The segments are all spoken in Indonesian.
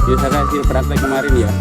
Biasa hasil praktek kemarin ya.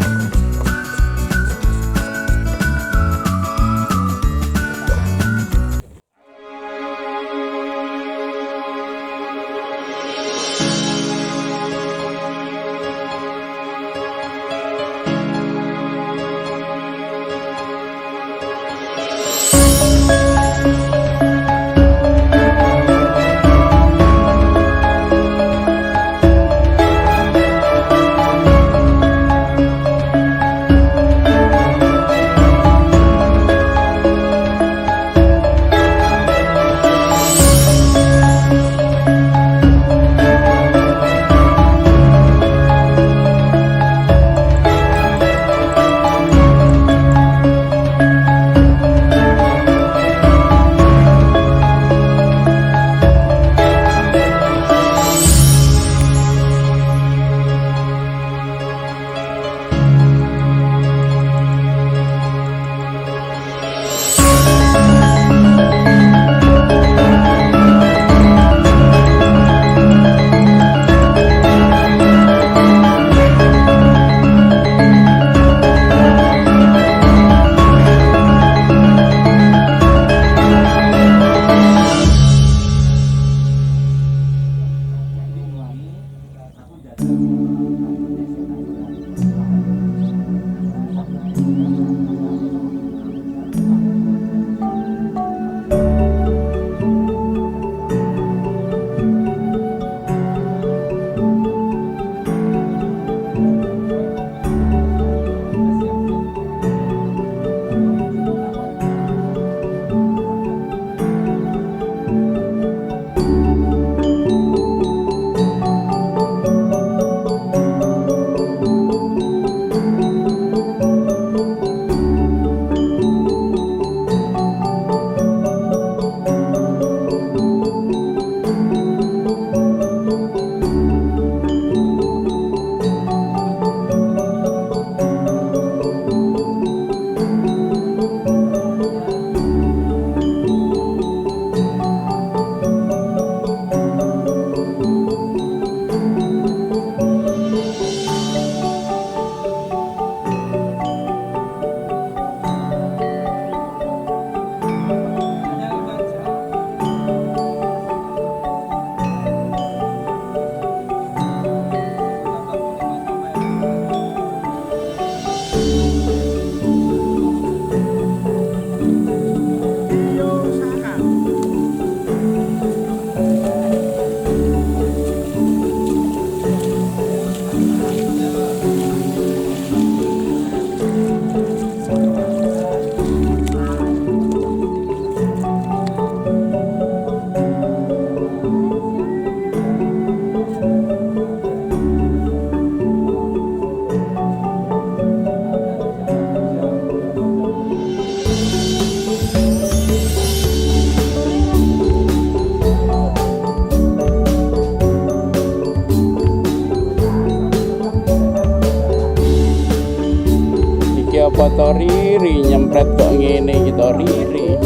Apa riri nyempret kok ngene gitu riri.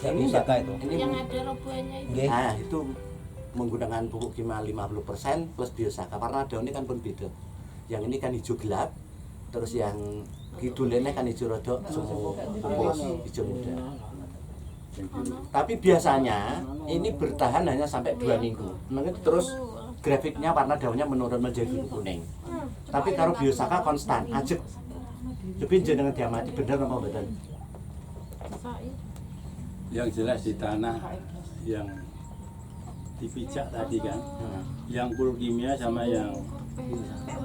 Yang enggak itu. Yang ada robohnya itu. Nah, itu menggunakan pupuk kimia 50% plus biosaka. Warna daunnya kan pun beda. Yang ini kan hijau gelap, terus yang kidulnya kan hijau rodok, semu pupus, hijau muda. Tapi biasanya ini bertahan hanya sampai 2 minggu. Terus grafiknya warna daunnya menurun menjadi kuning. Tapi kalau biosaka konstan, ajek. Tapi jenengan diamati bener apa betul? Yang jelas di tanah yang dipijak tadi kan, yang pupuk kimia sama yang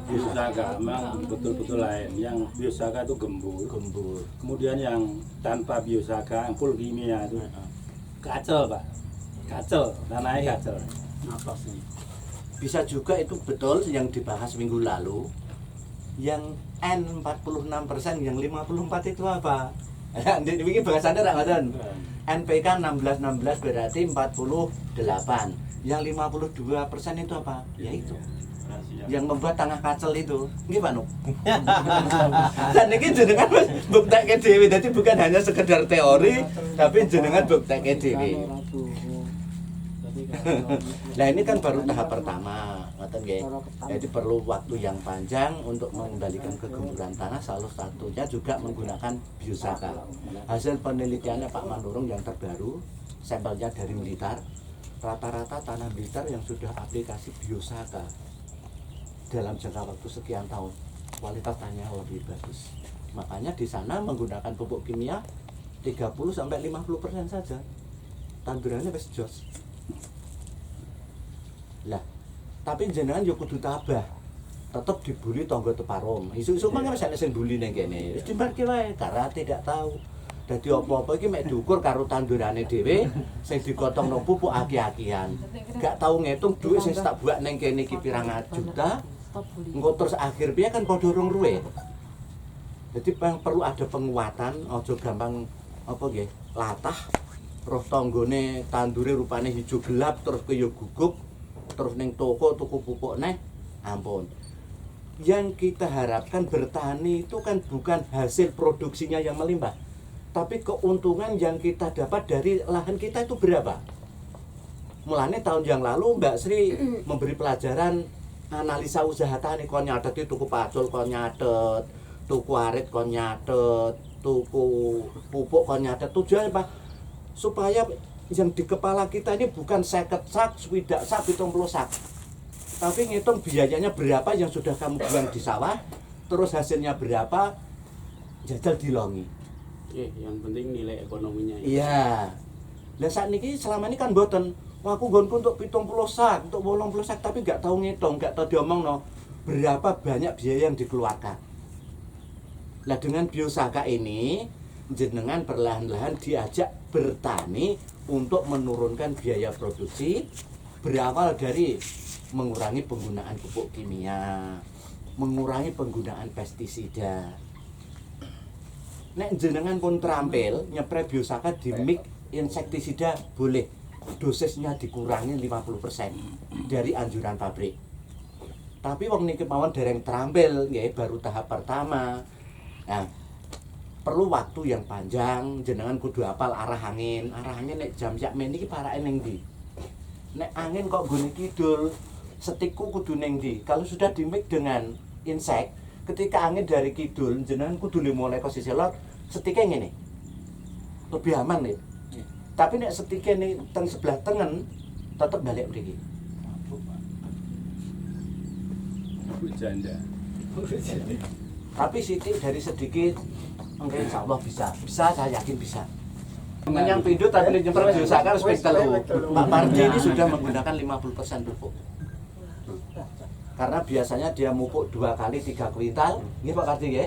biosaka memang betul-betul lain. Yang biosaka itu gembur. Kemudian yang tanpa biosaka, yang pupuk kimia itu kacel Pak, kacel, tanahnya kacel. Apa sih? Bisa juga itu betul yang dibahas minggu lalu. Yang N 46%, yang 54 itu apa? Ini bahasannya tak ngoten. NPK 16 berarti 48. Yang 52% itu apa? Ya itu. Yang membuat tanah kacel itu. Nggih Pak Nuk. Dan ini jenengan wis buktekke dhewe. Dadi bukan hanya sekedar teori, tapi jenengan buktekke dhewe. Nah ini kan baru tahap pertama, ngoten nggih. Jadi perlu waktu yang panjang untuk mengembalikan kegemburan tanah. Salah satunya juga menggunakan biosaka. Hasil penelitiannya Pak Manurung yang terbaru, sampelnya dari Blitar. Rata-rata tanah Blitar yang sudah aplikasi biosaka dalam jangka waktu sekian tahun, kualitas tanahnya lebih bagus. Makanya di sana menggunakan pupuk kimia 30-50% saja. Tandurannya wis jos. Lah, tapi jenengan yo kudu tabah. Tetep dibuli tangga teparom. Isu-isu mangke wis ana sing bully ning kene. Wis dimarke wae karena tidak tahu. Dadi apa-apa iki mek diukur karo tandurane dhewe sing digotongno pupuk aki-akian. Gak tahu ngitung duit sing tak buak ning kene iki pirang juta. Engko terus akhir piye kan padha rong ruwe. Jadi perlu ada penguatan, aja gampang apa nggih, latah. Roh tanggane tandure rupane hijau gelap terus kaya guguk. Terus ning toko tuku pupuk neh, ampun. Yang kita harapkan bertani itu kan bukan hasil produksinya yang melimpah, tapi keuntungan yang kita dapat dari lahan kita itu berapa. Mulane tahun yang lalu Mbak Sri memberi pelajaran analisa usaha tani, kon nyatet tuku pacul, kon nyatet tuku arit, kon nyatet tuku pupuk, kon nyatet. Tujuannya apa? Supaya yang di kepala kita ini bukan 50 sak, 20 sak, 70 sak. Tapi ngitung biayanya berapa yang sudah kamu buang di sawah, terus hasilnya berapa, jajal dilongi. Yang penting nilai ekonominya. Iya. Lah saat ini selama ini kan mboten, wah aku nggonku untuk 70 sak, untuk 80 sak, tapi gak tahu ngitung, gak tahu diomongno berapa banyak biaya yang dikeluarkan. Lah dengan biosaka ini jenengan perlahan-lahan diajak bertani untuk menurunkan biaya produksi, berawal dari mengurangi penggunaan pupuk kimia, mengurangi penggunaan pestisida. Nek jenengan pun terampil nyepray biosaka di mix insektisida boleh, dosisnya dikurangi 50% dari anjuran pabrik. Tapi wong niki mawon dereng terampil nggih, baru tahap pertama. Nah, perlu waktu yang panjang, jenengan kudu hafal arah angin nek jam sak men iki parake ning ndi. Nek angin kok nggone kidul, setikku kudu ning ndi. Kalau sudah dimix dengan insek, ketika angin dari kidul, jenengan kudu mulai ke sisi lor, setike ngene. Lebih aman nih. Tapi nek setike nih teng sebelah tengen, tetep balik mriki. Janda. Tapi sitik dari sedikit, mungkin insya Allah bisa, saya yakin bisa. Yang pindut tadi nyemprot biosaka harus telu. Pak Pardi ini sudah menggunakan 50% pupuk. Karena biasanya dia mupuk 2 kali 3 kuintal, ini Pak Pardi ya.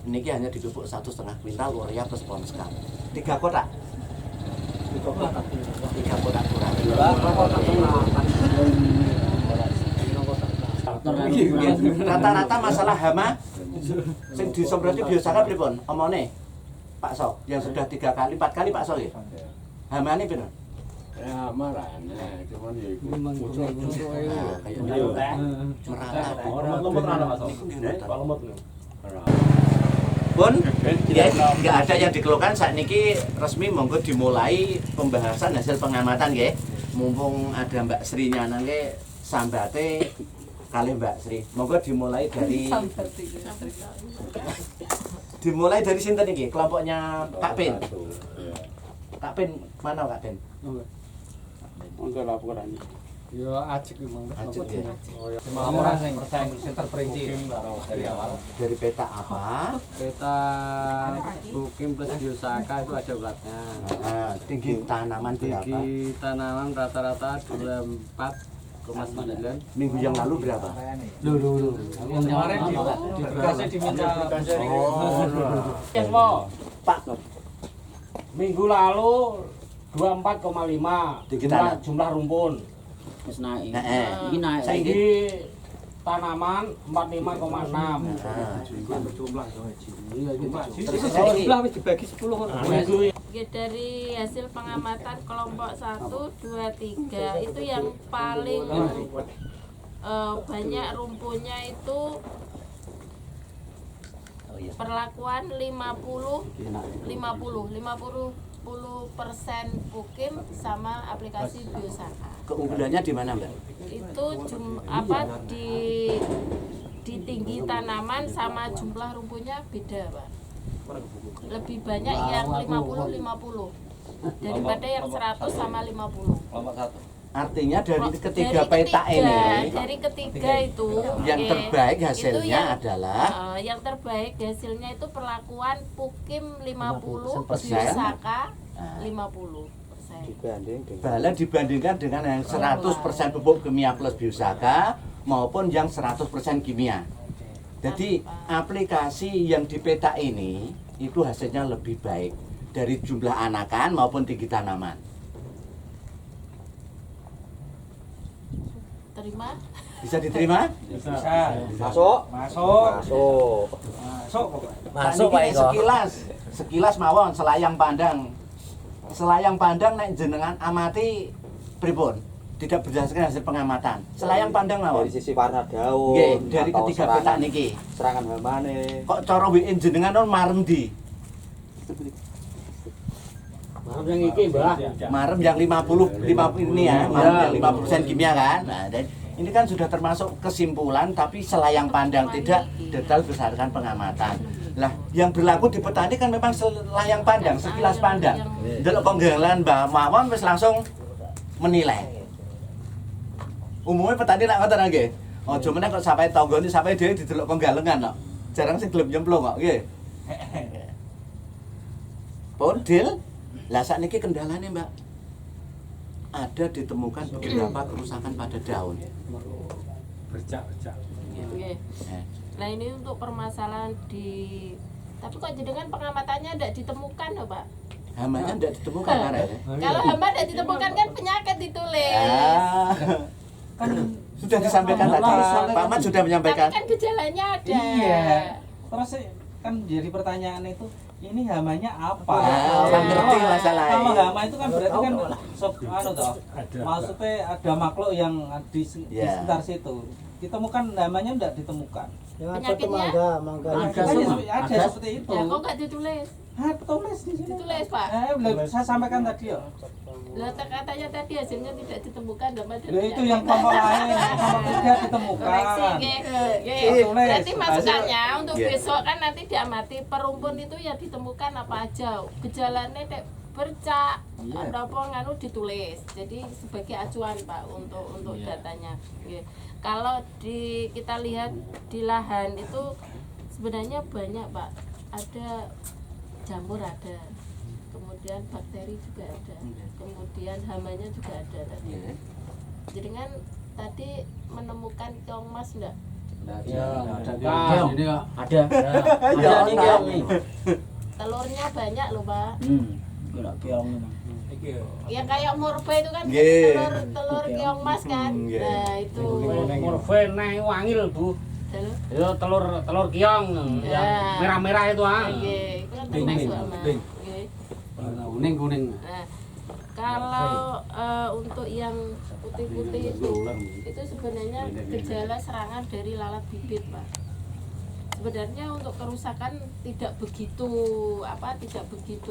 Ini hanya dipupuk 1,5 kuintal urea plus pomskal. 3 kotak. 3 kotak kurang. Rata-rata masalah hama sing disemproti biosaka pripun? Omone Pak So yang sudah 3 kali 4 kali Pak So ya. Hamane piro? Ya marane, cuman ya iku Muncul-muncul ae. Kayak merata. Orang lemot ana Mas. Pak lemot lho. Pun ya enggak ada yang dikeluhkan saat niki resmi monggo dimulai pembahasan hasil pengamatan nggih. mumpung ada Mbak Sri nyanangke sambate kali Mbak Sri. Monggo dimulai dari sinten iki? Kelompoknya Kak Pin. Kak Pin mana Kak Pin? Monggo laporan. Ya ajek memang. Ajek ya. Laporan sing terperinci dari awal. Dari peta apa? Peta Bukim plus Biosaka itu ada platnya. Tinggi tanaman berapa? Tinggi tanaman rata-rata 24,9. Minggu yang lalu berapa? Lu. Kemarin dikasih diminta. Oh, Pak, Minggu lalu 24,5 Tinggi tanah. jumlah rumpun. Wis naik. Heeh. Iki naik lagi. Tinggi tanaman 45,6. Jumlah wis dibagi 10 orang. Minggu Oke, dari hasil pengamatan kelompok 1, 2, 3 itu yang paling banyak rumpunnya itu perlakuan 50% Bukim sama aplikasi Biosaka. keunggulannya di mana Mbak? Itu di tinggi tanaman sama jumlah rumpunnya beda, Pak. Lebih banyak yang 50-50 daripada yang 100 sama 50. Artinya dari ketiga Dari peta ini dari ketiga itu yang oke, terbaik itu hasilnya yang- adalah yang terbaik hasilnya itu perlakuan Pukim 50, 50%. Biosaka Nah. 50%. bala dibandingkan dengan yang 100% pupuk kimia plus Biosaka maupun yang 100% kimia. Jadi aplikasi yang di peta ini itu hasilnya lebih baik dari jumlah anakan maupun tinggi tanaman. Terima. Bisa diterima? bisa. Masuk. Masuk Pak Eko. Sekilas mawon selayang pandang. Selayang pandang nek jenengan amati pripun? Tidak berdasarkan hasil pengamatan. Selayang pandang mawon. Dari sisi warna daun Nggih, dari atau ketiga peta niki. serangan hamane. Kok cara WIN jenengan non marem di? Yang iki, Mbah. Marem yang 50 ini ya, marem yang 50% kimia kan. Nah, dan ini kan sudah termasuk kesimpulan tapi selayang pandang tidak detail berdasarkan pengamatan. Lah, yang berlaku di petani kan memang selayang pandang, sekilas pandang. Delok penggalan Mbak Mawon wis langsung menilai. Umumnya petani nak ngoten nggih. Aja meneh kok sampai tanggane sampai dhewe didelok penggalengan kok. Jarang sing gelem nyemplung kok, nggih. Pun deal. Lah sakniki kendalane, Mbak. Ada ditemukan beberapa kerusakan pada daun. Bercak-bercak. Oke. Eh, Nah, ini untuk permasalahan tapi kok jenengan pengamatannya tidak ditemukan loh, Pak. Hamanya tidak ditemukan karena ya. Kalau hama tidak ditemukan kan penyakit ditulis. Kan sudah disampaikan tadi. Pak Ahmad sudah menyampaikan. Tapi kan gejalanya ada. Iya. Terus kan jadi pertanyaan itu, ini hamanya apa? Orang ngerti masalah Kalau ini. hama itu kan berarti kan maksudnya ada makhluk yang di Iya. sekitar situ. Ditemukan hamanya enggak ditemukan. Penyakitnya Ada seperti itu. ya kok nggak ditulis? Tulis di sini. Ditulis, Pak. Saya sampaikan tadi ya. Lah katanya tadi hasilnya tidak ditemukan, Itu yang kelompok lain, kelompok tiga ditemukan. koreksi, nggih. Tulis. Berarti masukannya untuk Iya. besok kan nanti diamati perumpun itu ya ditemukan apa aja. Gejalanya bercak, ada apa nganu ditulis. Jadi sebagai acuan Pak untuk datanya. Nggih. Kalau kita lihat di lahan itu sebenarnya banyak Pak. Ada jamur ada. Kemudian bakteri juga ada, kemudian hamanya juga ada tadi. Jadi kan tadi menemukan keong mas enggak? Keong. Ada. Ya, Ada nih keong nih. Telurnya banyak loh Pak. Kira keong ini. Yang kayak morbe itu kan Nggih. telur keong mas kan. Nggih. Nah itu. Morve neh wangil, Bu. Telur. Itu telur kiong Ya. yang merah-merah itu ah. Nggih, itu kan termasuk mas. Nggih. Kuning-kuning. Nah, kalau untuk yang putih-putih itu sebenarnya gejala serangan dari lalat bibit, Pak. Sebenarnya untuk kerusakan tidak begitu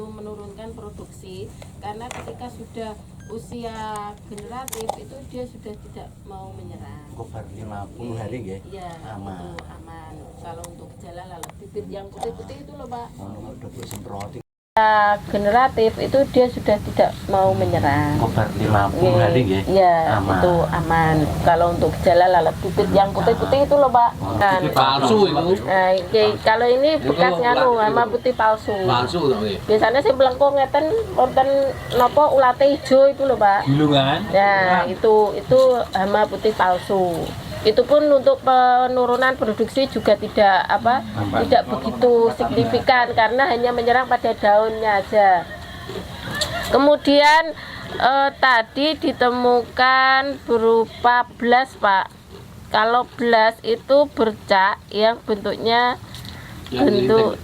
menurunkan produksi karena ketika sudah usia generatif itu dia sudah tidak mau menyerang. Kobar 50 hari nggih. Iya, Aman. itu aman. Kalau untuk gejala lalat bibit yang putih-putih itu loh, Pak. Ono udah semprot. Generatif itu dia sudah tidak mau menyerang. Kobar 50 hari nggih. Iya, Aman. itu aman. Kalau untuk gejala lalat bibit yang putih-putih itu loh, Pak. Kan. Palsu itu. Nah, kalau ini bekas nganu hama putih palsu. Palsu tapi. Biasanya sih belengkung ngeten wonten napa ulate ijo itu loh, Pak. Gulungan. Nah, itu hama putih palsu. Itu pun untuk penurunan produksi juga tidak begitu signifikan karena hanya menyerang pada daunnya aja. Kemudian tadi ditemukan berupa blas, Pak. Kalau blas itu bercak yang bentuknya Isore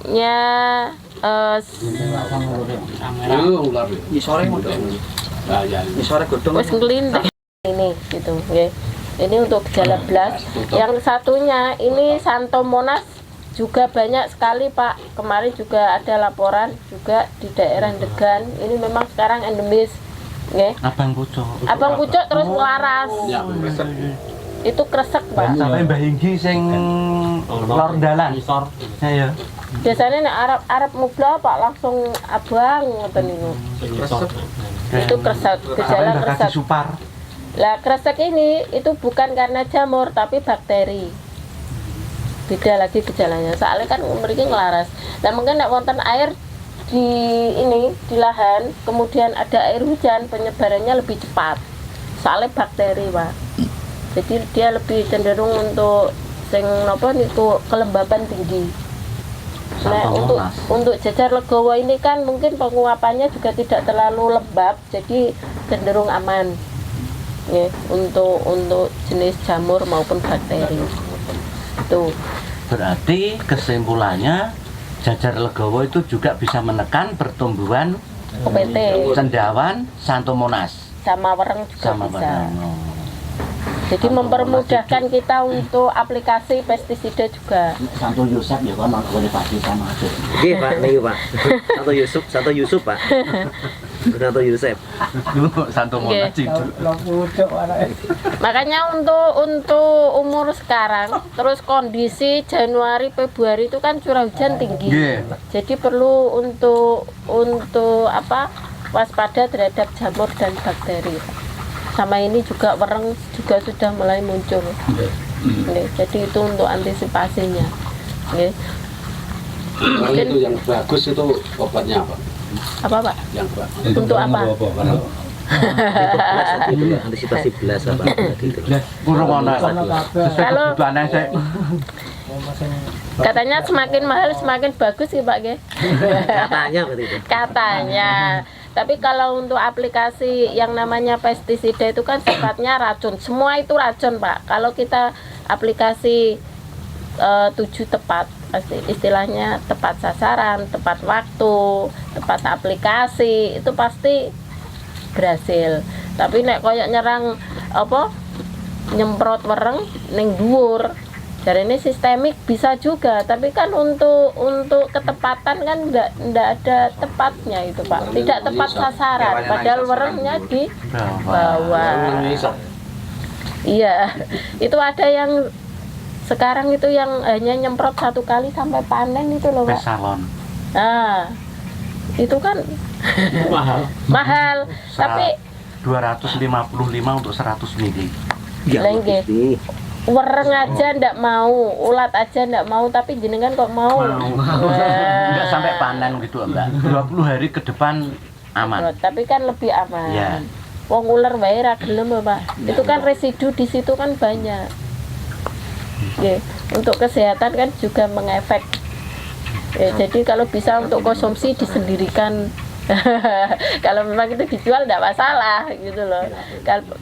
godhong. Isore godhong. wis ngelintek ini gitu nggih. Ini untuk gejala blas. Yang satunya ini Santomonas juga banyak sekali, Pak. Kemarin juga ada laporan juga di daerah Degan. Ini memang sekarang endemis, nggih. Abang pucuk. Abang pucuk terus ngelaras. Ya, Itu kresek, Pak. Sampai Mbah Hinggi sing lor dalan. Ya. Biasanya nek Arab mubla, Pak, langsung abang ngoten niku. Itu kresek, gejala kresek. Supar. Lah kresek ini itu bukan karena jamur tapi bakteri. Beda lagi gejalanya. Soalnya kan mriki ngelaras. Nah mungkin nek wonten air di lahan, kemudian ada air hujan, penyebarannya lebih cepat. Soalnya bakteri, Pak. Jadi dia lebih cenderung untuk sing napa niku kelembaban tinggi. Nah, untuk jajar legowo ini kan mungkin penguapannya juga tidak terlalu lembab, jadi cenderung aman. Ya, untuk jenis jamur maupun bakteri. Itu. Berarti kesimpulannya jajar legowo itu juga bisa menekan pertumbuhan OPT cendawan Santomonas sama wereng juga sama bisa. wereng. Jadi mempermudahkan kita untuk aplikasi pestisida juga. Santo Yusuf ya kan boleh pasti sama aja. Nggih, Pak, niki, Pak. Santo Yusuf, Pak. Santo Yusuf. Santomonas itu. Makanya untuk umur sekarang, terus kondisi Januari Februari itu kan curah hujan tinggi. Jadi perlu untuk waspada terhadap jamur dan bakteri. Sama ini juga wereng juga sudah mulai muncul. Jadi itu untuk antisipasinya. Mungkin itu yang bagus itu obatnya apa? Apa, Pak? Yang bagus. Untuk apa? Antisipasi belas apa gitu. Kurang ana. Kalau Saya katanya semakin mahal semakin bagus sih, Pak, nggih. Katanya begitu. Katanya. Tapi kalau untuk aplikasi yang namanya pestisida itu kan sifatnya racun. Semua itu racun, Pak. Kalau kita aplikasi 7 tepat, pasti istilahnya tepat sasaran, tepat waktu, tepat aplikasi, itu pasti berhasil. Tapi nek koyok nyerang nyemprot wereng ning dhuwur, jarene sistemik bisa juga, tapi kan untuk ketepatan kan enggak ada tepatnya itu, Pak. Tidak tepat sasaran, padahal werengnya di bawah. Iya. Itu ada yang sekarang itu yang hanya nyemprot 1 kali sampai panen itu loh, Pak. salon. Nah, itu kan mahal. Tapi 255 untuk 100 mili. lengge. Wereng aja ndak mau, ulat aja ndak mau, tapi jenengan kok mau. Enggak sampai panen gitu, Mbak. 20 hari ke depan aman. Tapi kan lebih aman. Ya. Wong ular wae ra gelem, Pak. Itu kan residu di situ kan banyak. Untuk kesehatan kan juga mengefek. Jadi kalau bisa untuk konsumsi disendirikan. Kalau memang itu dijual tidak masalah gitu loh.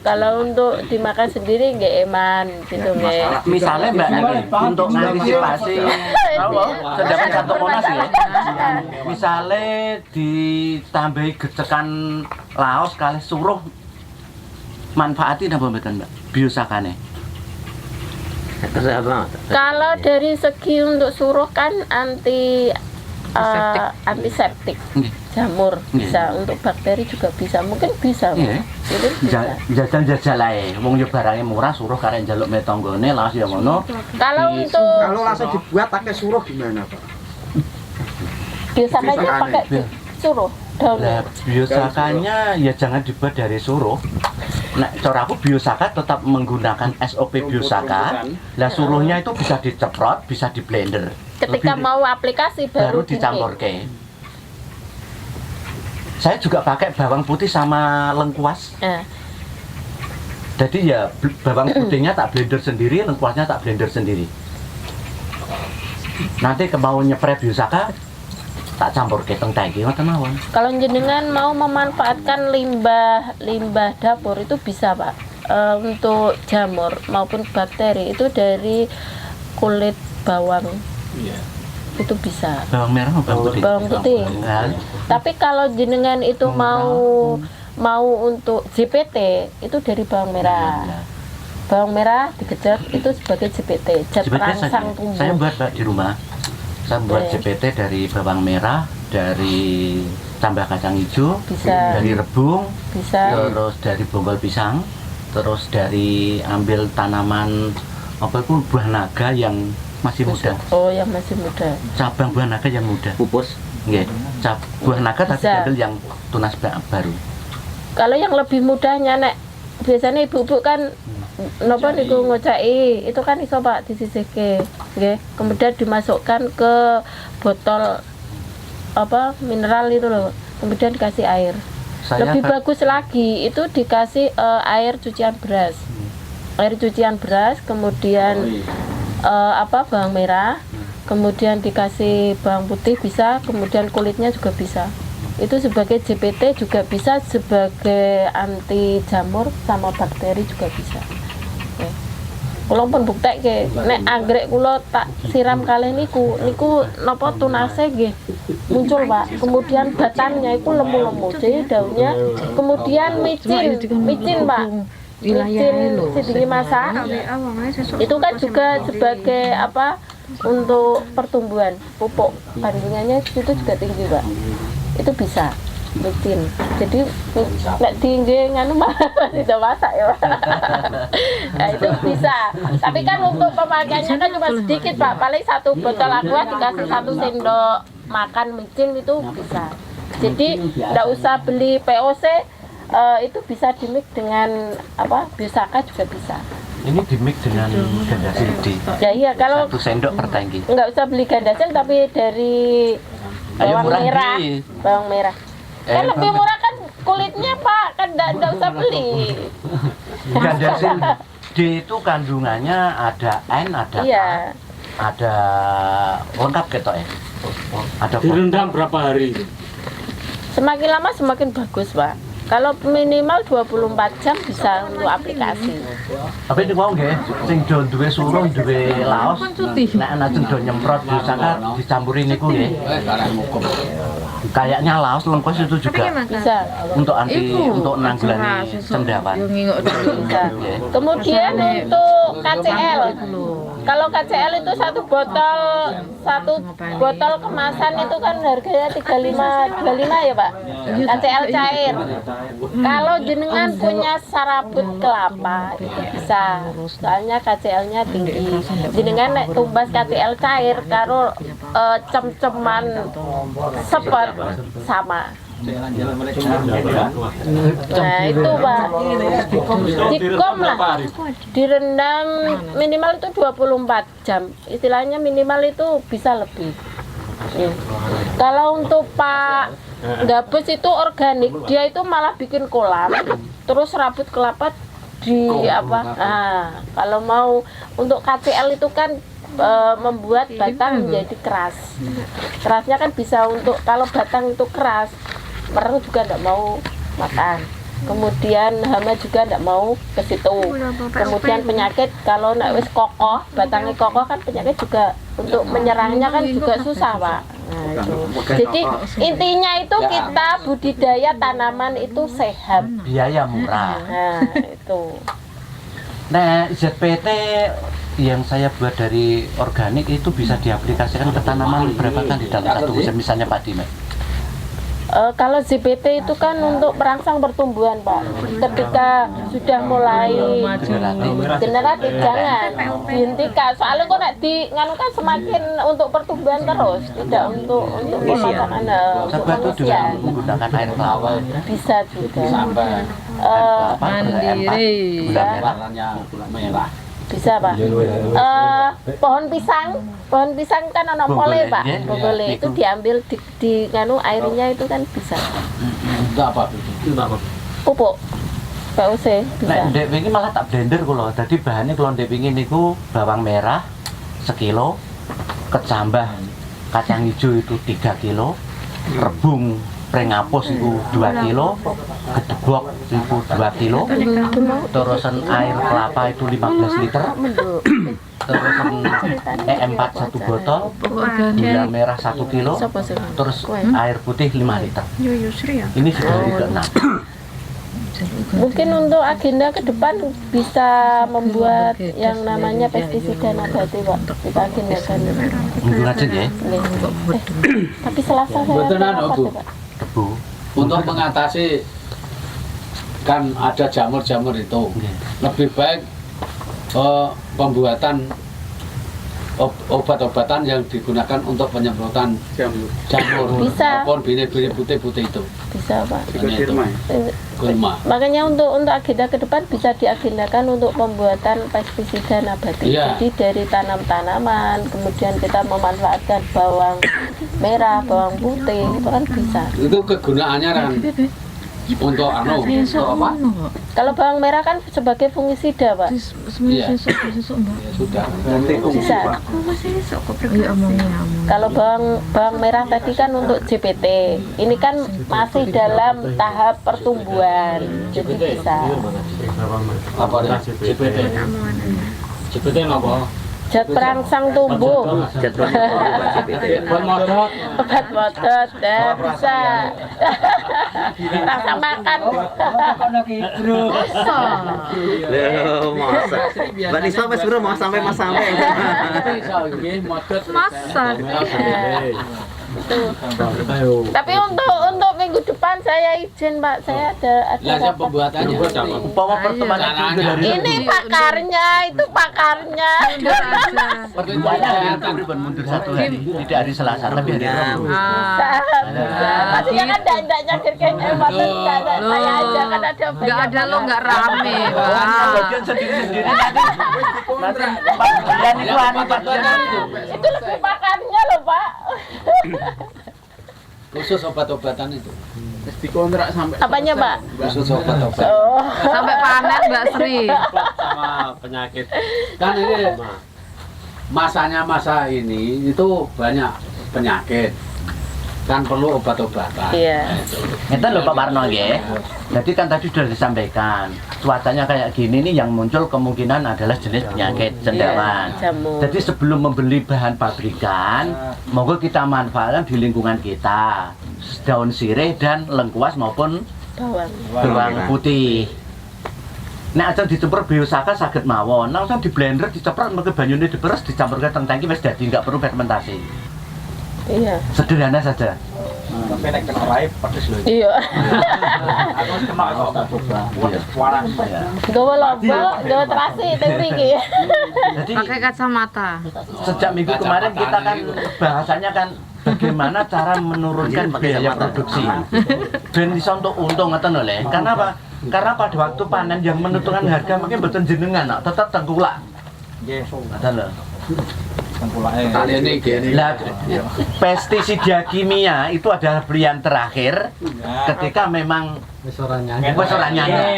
Kalau untuk dimakan sendiri nggak eman gitu nggak. Misalnya Mbak untuk mengantisipasi sedangkan Santomonas ya. Misalnya ditambahi gecekan laos kali suruh manfaatnya napa mboten, Mbak? Biosakane. Kalau dari segi untuk suruh kan antiseptik. jamur bisa, untuk bakteri juga bisa, mungkin bisa. Iya. Itu bisa. Jajal-jajal ae. Wong yo barangnya murah suruh karek njaluk me tanggane lawas ya ngono. Kalau untuk Kalau langsung dibuat pakai suruh gimana, Pak? biosakanya pakai suruh daunnya. Lah biosakanya ya jangan dibuat dari suruh. Nah, cara aku biosaka tetap menggunakan SOP biosaka. Lah suruhnya itu bisa diceprot, bisa di blender. Ketika mau aplikasi baru baru dicampurke. Saya juga pakai bawang putih sama lengkuas. Jadi ya bawang putihnya tak blender sendiri, lengkuasnya tak blender sendiri. Nanti mau nyepray biosaka tak campur ke teng tangki ngoten mawon. Kalau jenengan mau memanfaatkan limbah dapur itu bisa, Pak. Untuk jamur maupun bakteri itu dari kulit bawang. Iya. Itu bisa. Bawang merah atau bawang putih? Bawang putih. Nah, Tapi kalau jenengan itu mau untuk JPT itu dari bawang merah. Bawang merah digejot itu sebagai JPT, zat perangsang tumbuh. Saya buat Pak, di rumah. Saya buat JPT dari bawang merah, dari tambah kacang hijau, Bisa. dari rebung, Bisa. terus dari bonggol pisang, terus dari ambil tanaman apa itu buah naga yang masih muda. Oh, yang masih muda. Cabang buah naga yang muda. Pupus. Nggih. Buah naga tapi Bisa. ambil yang tunas baru. Kalau yang lebih mudahnya nek biasanya ibu-ibu kan nopo niku ngocaki, itu kan iso Pak disisihke, nggih. Kemudian dimasukkan ke botol apa mineral itu loh. Kemudian dikasih air. Lebih bagus lagi itu dikasih air cucian beras. Air cucian beras, kemudian bawang merah, kemudian dikasih bawang putih bisa, kemudian kulitnya juga bisa. Itu sebagai JPT juga bisa, sebagai anti jamur sama bakteri juga bisa. Kula pun buktekke nek anggrek kula tak siram kalih niku napa tunase nggih muncul, Pak. Kemudian batangnya itu lemu-lemu, jadi daunnya kemudian micin Pak. Micin sidingi masak. Itu kan juga sebagai apa? Untuk pertumbuhan pupuk kandungannya itu juga tinggi, Pak. Itu bisa micin. Jadi nek tinggi nganu mah tidak masak ya, Pak. Nah, itu bisa. Tapi kan untuk pemakaiannya kan cuma sedikit, Pak. Paling 1 botol aqua dikasih 1 sendok makan micin itu bisa. Jadi tidak usah beli POC, itu bisa dimix dengan apa? Biosaka juga bisa. Ini dimix dengan ganda sildi. Ya iya, kalau 1 sendok per tangki. nggak usah beli gandasil tapi dari bawang murah merah. di. Bawang merah. Kan lebih murah kan kulitnya, Pak. Kan nggak usah beli. Ganda sildi itu kandungannya ada N, ada K, Iya. ada lengkap ketok ya. Ada Direndam berapa hari? Semakin lama semakin bagus, Pak. Kalau minimal 24 jam bisa untuk aplikasi. Tapi ini mau nggih, sing do duwe suruh, duwe laos. Nek ana do nyemprot biosaka dicampurin niku nggih. Kayaknya laos lengkos itu juga Bisa. untuk untuk nanggulangi cendawan. Bisa. Kemudian untuk KCL. Kalau KCL itu satu botol kemasan itu kan harganya 35 ya, Pak. KCL cair. Kalau jenengan punya sarabut kelapa itu bisa. Soalnya KCL-nya tinggi. Jenengan nek tumbas KCL cair karo cem-ceman sepet sama. Nah itu, Pak, dikom lah, direndam minimal itu 24 jam, istilahnya minimal itu bisa lebih. Kalau untuk Pak Gabus itu organik, dia itu malah bikin kolam, terus rabut kelapa di apa? Nah, kalau mau untuk KCL itu kan membuat batang menjadi keras. Kerasnya kan bisa untuk kalau batang itu keras, mereng juga tidak mau makan. Kemudian hama juga tidak mau ke situ. Kemudian penyakit kalau nak wis kokoh, batangnya kokoh kan penyakit juga untuk menyerangnya kan juga susah, Pak. Nah, itu. Jadi intinya itu kita budidaya tanaman itu sehat. Biaya murah. Nah, itu. Nah, ZPT yang saya buat dari organik itu bisa diaplikasikan ke tanaman berapa kali dalam satu musim, misalnya padi, Mas? Kalau JPT itu kan untuk merangsang pertumbuhan, Pak. Ketika sudah mulai generatif jangan dihentikan. Soalnya kok nek di nganu kan semakin untuk pertumbuhan terus, tidak untuk pemasangan Coba tuh dengan menggunakan air kelapa. bisa juga. Sampai Mandiri. Gula merah. Bisa, Pak. Pohon pisang kan ono pole, Pak. Boleh itu diambil di nganu airnya itu kan bisa. itu apa? Itu apa? Pupuk POC bisa. Nek ndek wingi malah tak blender kula. Dadi bahane kula ndek wingi niku bawang merah sekilo, kecambah kacang hijau itu 3 kilo, rebung prengapus itu 2 kilo, gedebok itu 2 kilo, terusan air kelapa itu 15 liter, terusan E4 1 botol, gula merah 1 kilo, terus air putih 5 liter. Ini sudah hari ke-6. Mungkin untuk agenda ke depan bisa membuat yang namanya pestisida nabati, Pak. Kita agendakan. Minggu aja ya. Tapi Selasa saya Betul, rapat, Bu. Pak. Tebu. Untuk mengatasi kan ada jamur-jamur itu, lebih baik pembuatan obat-obatan yang digunakan untuk penyemprotan jamur Bisa. maupun bini-bini putih-putih itu. Bisa, Pak. Hanya itu gulma. Makanya untuk agenda ke depan bisa diagendakan untuk pembuatan pestisida nabati. Iya. Jadi dari tanam-tanaman, kemudian kita memanfaatkan bawang merah, bawang putih, itu kan bisa. Itu kegunaannya kan untuk untuk apa? Kalau bawang merah kan sebagai fungisida, Pak. Iya. Ya, sudah. Bisa. Kalau bawang merah tadi kan untuk JPT. Ini kan masih dalam tahap pertumbuhan. Jadi bisa. Apa dia? CPT. CPT apa? Zat perangsang tumbuh. Buat modal. Obat modot, bisa. Rasa makan. Loh, masa. Mbak Nisma Mas Bro mau sampai Mas sampai. Masak. Tapi untuk minggu depan saya izin, Pak. Saya ada Lah siapa rapat. pembuatannya? Umpama pertemanan minggu dari Ini pakarnya, itu pakarnya. pertemuannya mundur 1 hari, tidak hari Selasa tapi hari Rabu. Maksudnya kan enggak nyakir kayak saya aja kan ada. Nggak ada lo nggak rame, Bagian sendiri-sendiri nanti pas bulan itu anu Itu lebih pakarnya loh, Pak. Khusus obat-obatan itu. Dikontrak sampai Apanya, Pak? Khusus obat-obatan. Oh. sampai panen Mbak Sri. sama penyakit. Kan ini masa ini itu banyak penyakit. Kan perlu obat-obatan. Iya. Itu loh Pak Parno ya. Jadi kan tadi sudah disampaikan cuacanya kayak gini nih yang muncul kemungkinan adalah jenis penyakit cendawan. Jamur. Jadi sebelum membeli bahan pabrikan, monggo kita manfaatkan di lingkungan kita daun sirih dan lengkuas maupun bawang putih. Nek aja dicampur biosaka saged mawon, langsung di blender diceprot mergo banyune diperes dicampurke teng tangki wis dadi enggak perlu fermentasi. Iya. Sederhana saja. Tapi nek keserai pedes lho. Iya. Aku kena kok. Warang. Gawa lombok, gawa terasi teng mriki. Jadi Pakai kacamata. sejak minggu kemarin kita kan bahasanya kan bagaimana cara menurunkan biaya produksi. Ben iso untuk untung ngoten lho, Le. Karena apa? Karena pada waktu panen yang menentukan harga mungkin mboten jenengan, tetap tengkulak. Nggih. Ngoten lho. Kali ini gini. Lah, pestisida kimia itu adalah pilihan terakhir ketika memang wis ora nyanyi.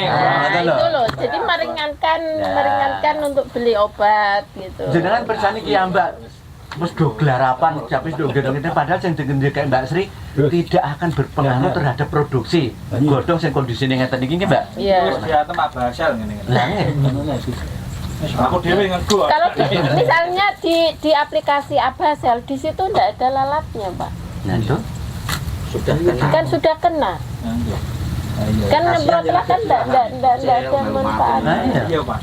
Nah, itu loh. Jadi meringankan untuk beli obat gitu. Jenengan persani ki Mbak wis do glarapan jape do gendong itu padahal sing digendhek Mbak Sri tidak akan berpengaruh terhadap produksi. Godhong sing kondisine ngeten iki nggih, Mbak. Iya. Ya temak basal ngene. Lah nggih. Aku dhewe ngego. Kalau misalnya di aplikasi Abasel di situ enggak ada lalatnya, Pak. Nah itu Kan sudah kena. Kan nyemprotlah kan enggak ada manfaatnya. Iya, Pak.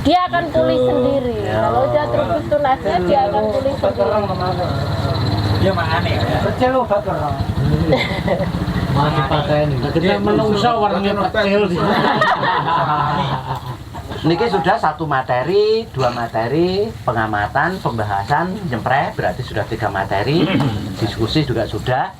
Dia akan pulih sendiri. Kalau dia terus tunasnya dia akan pulih sendiri. Iya, makane ya. Kecil obat kok. Kita menungso warnanya kecil. Niki sudah 1 materi, 2 materi, pengamatan, pembahasan, nyempret, berarti sudah 3 materi, diskusi juga sudah.